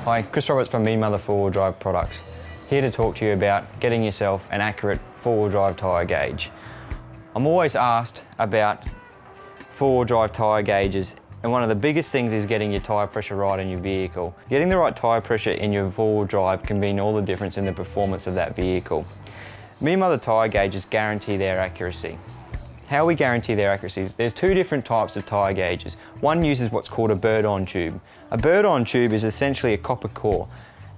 Hi, Chris Roberts from Mean Mother four-wheel drive products. Here to talk to you about getting yourself an accurate four-wheel drive tyre gauge. I'm always asked about four-wheel drive tyre gauges, and one of the biggest things is getting your tyre pressure right in your vehicle. Getting the right tyre pressure in your four-wheel drive can mean all the difference in the performance of that vehicle. Mean Mother tyre gauges guarantee their accuracy. How we guarantee their accuracy is there's two different types of tyre gauges. One uses what's called a bird-on tube. A bird-on tube is essentially a copper core.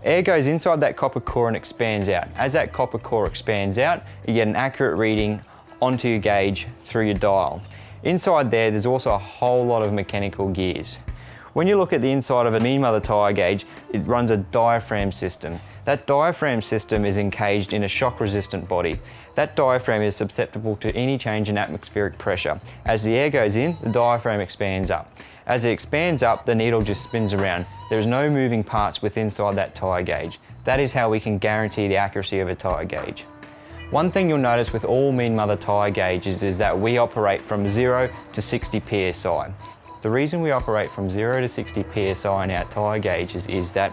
Air goes inside that copper core and expands out. As that copper core expands out, you get an accurate reading onto your gauge through your dial. Inside there's also a whole lot of mechanical gears. When you look at the inside of a Mean Mother tyre gauge, it runs a diaphragm system. That diaphragm system is encaged in a shock-resistant body. That diaphragm is susceptible to any change in atmospheric pressure. As the air goes in, the diaphragm expands up. As it expands up, the needle just spins around. There's no moving parts inside that tyre gauge. That is how we can guarantee the accuracy of a tyre gauge. One thing you'll notice with all Mean Mother tyre gauges is that we operate from 0 to 60 psi. The reason we operate from 0 to 60 psi in our tyre gauges is that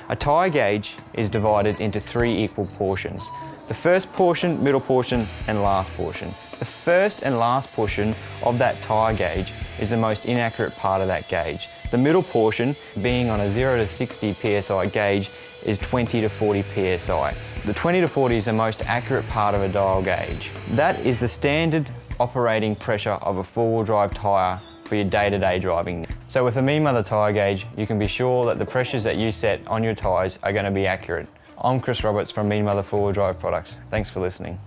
a tyre gauge is divided into three equal portions. The first portion, middle portion, and last portion. The first and last portion of that tyre gauge is the most inaccurate part of that gauge. The middle portion, being on a 0 to 60 psi gauge, is 20 to 40 psi. The 20 to 40 is the most accurate part of a dial gauge. That is the standard operating pressure of a four-wheel drive tyre for your day-to-day driving. So with a Mean Mother tyre gauge, you can be sure that the pressures that you set on your tyres are going to be accurate. I'm Chris Roberts from Mean Mother four-wheel drive products. Thanks for listening.